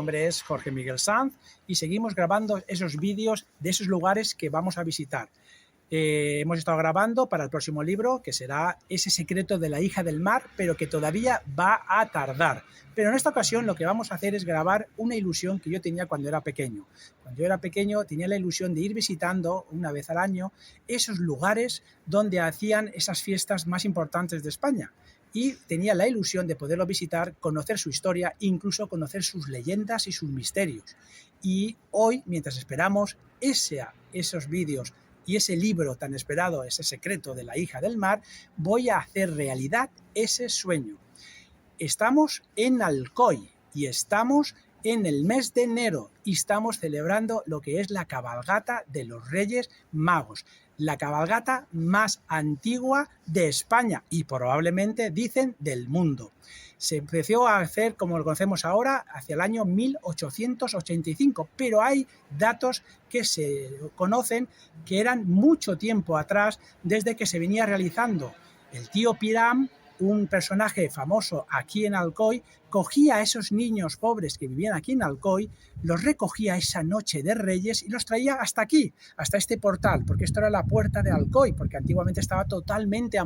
nombre es Jorge Miguel Sanz y seguimos grabando esos vídeos de esos lugares que vamos a visitar. Hemos estado grabando para el próximo libro, que será Ese secreto de la hija del mar, pero que todavía va a tardar. Pero en esta ocasión lo que vamos a hacer es grabar una ilusión que yo tenía cuando era pequeño. Cuando yo era pequeño tenía la ilusión de ir visitando una vez al año esos lugares donde hacían esas fiestas más importantes de España. Y tenía la ilusión de poderlo visitar, conocer su historia, incluso conocer sus leyendas y sus misterios. Y hoy, mientras esperamos esos vídeos y ese libro tan esperado, Ese secreto de la hija del mar, voy a hacer realidad ese sueño. Estamos en Alcoy y estamos en el mes de enero y estamos celebrando lo que es la cabalgata de los Reyes Magos, la cabalgata más antigua de España y probablemente, dicen, del mundo. Se empezó a hacer, como lo conocemos ahora, hacia el año 1885, pero hay datos que se conocen que eran mucho tiempo atrás, desde que se venía realizando. El tío Piram, un personaje famoso aquí en Alcoy, cogía a esos niños pobres que vivían aquí en Alcoy, los recogía esa noche de Reyes y los traía hasta aquí, hasta este portal, porque esto era la puerta de Alcoy, porque antiguamente estaba totalmente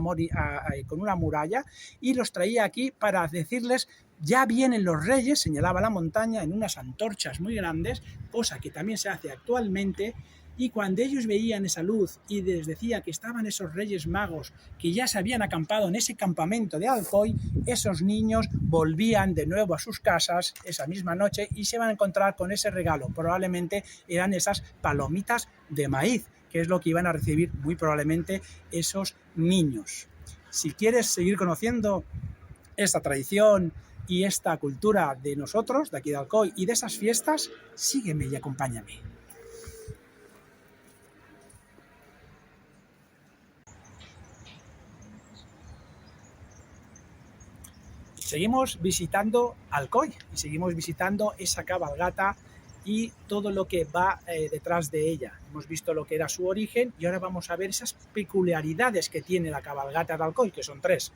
con una muralla, y los traía aquí para decirles: ya vienen los Reyes, señalaba la montaña en unas antorchas muy grandes, cosa que también se hace actualmente. Y cuando ellos veían esa luz y les decía que estaban esos Reyes Magos que ya se habían acampado en ese campamento de Alcoy, esos niños volvían de nuevo a sus casas esa misma noche y se van a encontrar con ese regalo. Probablemente eran esas palomitas de maíz, que es lo que iban a recibir muy probablemente esos niños. Si quieres seguir conociendo esta tradición y esta cultura de nosotros, de aquí de Alcoy, y de esas fiestas, sígueme y acompáñame. Seguimos visitando Alcoy y seguimos visitando esa cabalgata y todo lo que va detrás de ella. Hemos visto lo que era su origen y ahora vamos a ver esas peculiaridades que tiene la cabalgata de Alcoy, que son tres.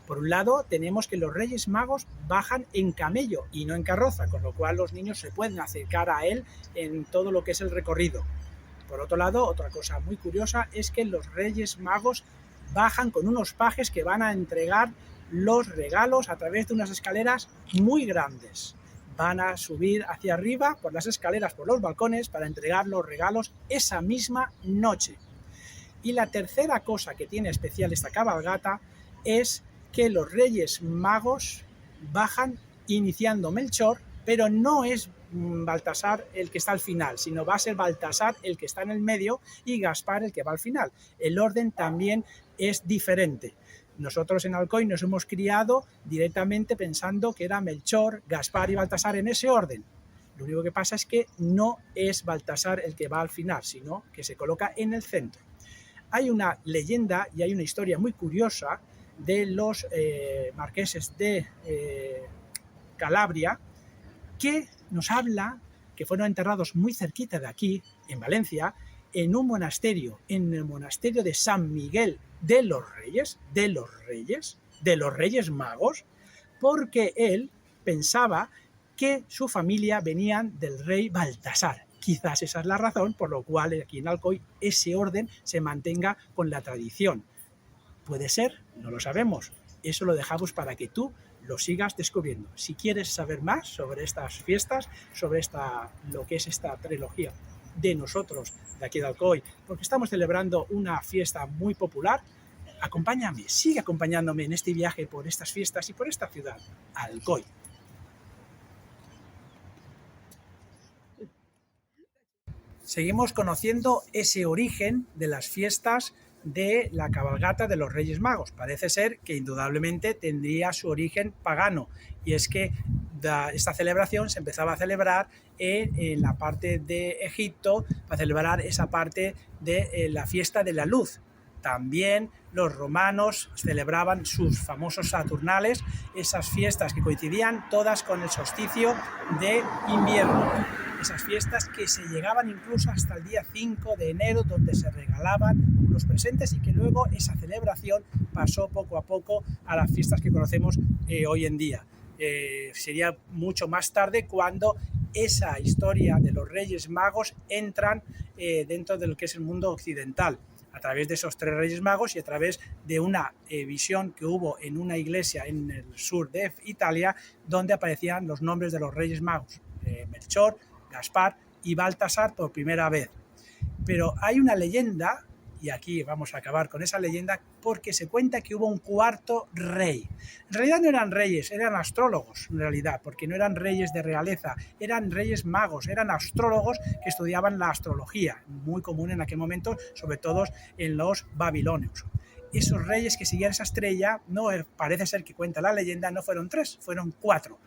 Por un lado, tenemos que los Reyes Magos bajan en camello y no en carroza, con lo cual los niños se pueden acercar a él en todo lo que es el recorrido. Por otro lado, otra cosa muy curiosa es que los Reyes Magos bajan con unos pajes que van a entregar los regalos a través de unas escaleras muy grandes. Van a subir hacia arriba por las escaleras, por los balcones, para entregar los regalos esa misma noche. Y la tercera cosa que tiene especial esta cabalgata es que los Reyes Magos bajan iniciando Melchor, pero no es Baltasar el que está al final, sino va a ser Baltasar el que está en el medio y Gaspar el que va al final. El orden también es diferente. Nosotros en Alcoy nos hemos criado directamente pensando que era Melchor, Gaspar y Baltasar en ese orden. Lo único que pasa es que no es Baltasar el que va al final, sino que se coloca en el centro. Hay una leyenda y hay una historia muy curiosa de los marqueses de Calabria, que nos habla que fueron enterrados muy cerquita de aquí, en Valencia, en un monasterio, en el monasterio de San Miguel de los Reyes Magos, porque él pensaba que su familia venían del rey Baltasar. Quizás esa es la razón por lo cual aquí en Alcoy ese orden se mantenga con la tradición. Puede ser, no lo sabemos. Eso lo dejamos para que tú lo sigas descubriendo. Si quieres saber más sobre estas fiestas, sobre lo que es esta trilogía de nosotros de aquí de Alcoy, porque estamos celebrando una fiesta muy popular, acompáñame, sigue acompañándome en este viaje por estas fiestas y por esta ciudad, Alcoy. Seguimos conociendo ese origen de las fiestas de la cabalgata de los Reyes Magos. Parece ser que indudablemente tendría su origen pagano, y es que esta celebración se empezaba a celebrar en la parte de Egipto, para celebrar esa parte de la fiesta de la luz. También los romanos celebraban sus famosos Saturnales, esas fiestas que coincidían todas con el solsticio de invierno. Esas fiestas que se llegaban incluso hasta el día 5 de enero, donde se regalaban unos presentes, y que luego esa celebración pasó poco a poco a las fiestas que conocemos hoy en día. Sería mucho más tarde cuando esa historia de los Reyes Magos entran dentro de lo que es el mundo occidental, a través de esos 3 Reyes Magos y a través de una visión que hubo en una iglesia en el sur de Italia, donde aparecían los nombres de los Reyes Magos, Melchor, Gaspar y Baltasar por primera vez. Pero hay una leyenda, y aquí vamos a acabar con esa leyenda, porque se cuenta que hubo un 4.º rey. En realidad no eran reyes, eran astrólogos, en realidad, porque no eran reyes de realeza, eran reyes magos, eran astrólogos que estudiaban la astrología, muy común en aquel momento, sobre todo en los babilonios. Esos reyes que seguían esa estrella, no parece ser que cuenta la leyenda, no fueron 3, fueron 4.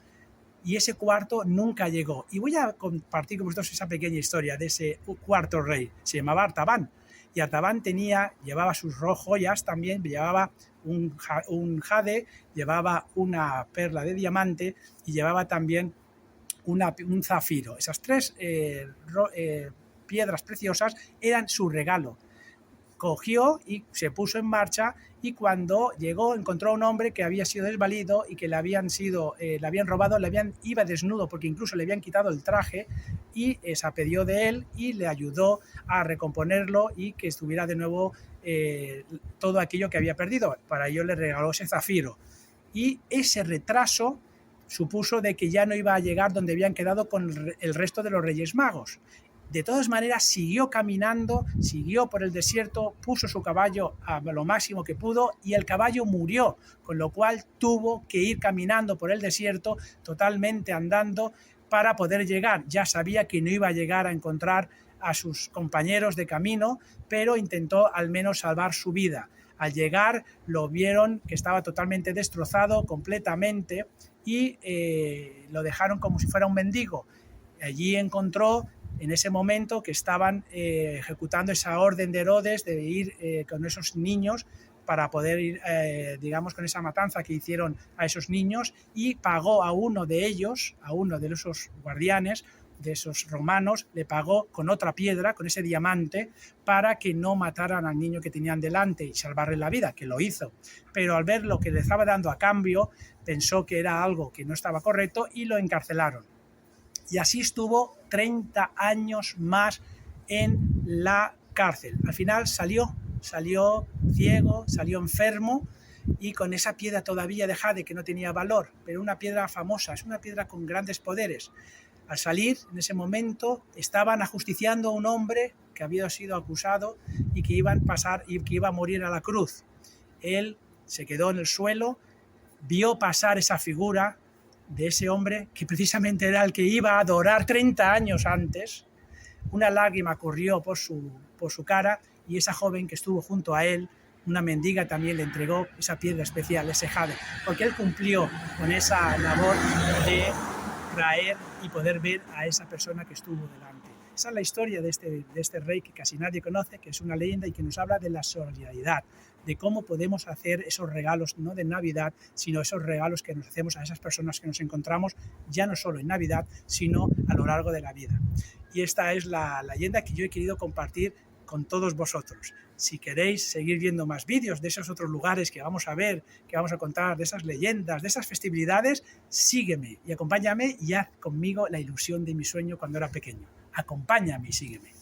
Y ese 4.º nunca llegó. Y voy a compartir con vosotros esa pequeña historia de ese 4.º rey. Se llamaba Artaban. Y Artaban llevaba sus joyas también, llevaba un jade, llevaba una perla de diamante y llevaba también un zafiro. Esas 3 piedras preciosas eran su regalo. Cogió y se puso en marcha, y cuando llegó encontró a un hombre que había sido desvalido y que le habían robado, iba desnudo porque incluso le habían quitado el traje, y se apiadió de él y le ayudó a recomponerlo y que estuviera de nuevo todo aquello que había perdido. Para ello le regaló ese zafiro, y ese retraso supuso de que ya no iba a llegar donde habían quedado con el resto de los Reyes Magos. De todas maneras, siguió caminando, siguió por el desierto, puso su caballo a lo máximo que pudo y el caballo murió, con lo cual tuvo que ir caminando por el desierto, totalmente andando, para poder llegar. Ya sabía que no iba a llegar a encontrar a sus compañeros de camino, pero intentó al menos salvar su vida. Al llegar lo vieron que estaba totalmente destrozado, completamente, y lo dejaron como si fuera un mendigo. Allí encontró en ese momento que estaban ejecutando esa orden de Herodes de ir con esos niños para poder ir, digamos, con esa matanza que hicieron a esos niños, y pagó a uno de ellos, a uno de esos guardianes, de esos romanos, le pagó con otra piedra, con ese diamante, para que no mataran al niño que tenían delante y salvarle la vida, que lo hizo. Pero al ver lo que le estaba dando a cambio, pensó que era algo que no estaba correcto y lo encarcelaron. Y así estuvo 30 años más en la cárcel. Al final salió ciego, salió enfermo, y con esa piedra todavía de jade que no tenía valor, pero una piedra famosa, es una piedra con grandes poderes. Al salir, en ese momento, estaban ajusticiando a un hombre que había sido acusado y que iba a morir a la cruz. Él se quedó en el suelo, vio pasar esa figura de ese hombre que precisamente era el que iba a adorar 30 años antes. Una lágrima corrió por su cara, y esa joven que estuvo junto a él, una mendiga, también le entregó esa piedra especial, ese jade, porque él cumplió con esa labor de traer y poder ver a esa persona que estuvo delante. Esa es la historia de este rey que casi nadie conoce, que es una leyenda y que nos habla de la solidaridad, de cómo podemos hacer esos regalos, no de Navidad, sino esos regalos que nos hacemos a esas personas que nos encontramos, ya no solo en Navidad, sino a lo largo de la vida. Y esta es la leyenda que yo he querido compartir con todos vosotros. Si queréis seguir viendo más vídeos de esos otros lugares que vamos a ver, que vamos a contar, de esas leyendas, de esas festividades, sígueme y acompáñame y haz conmigo la ilusión de mi sueño cuando era pequeño. Acompáñame y sígueme.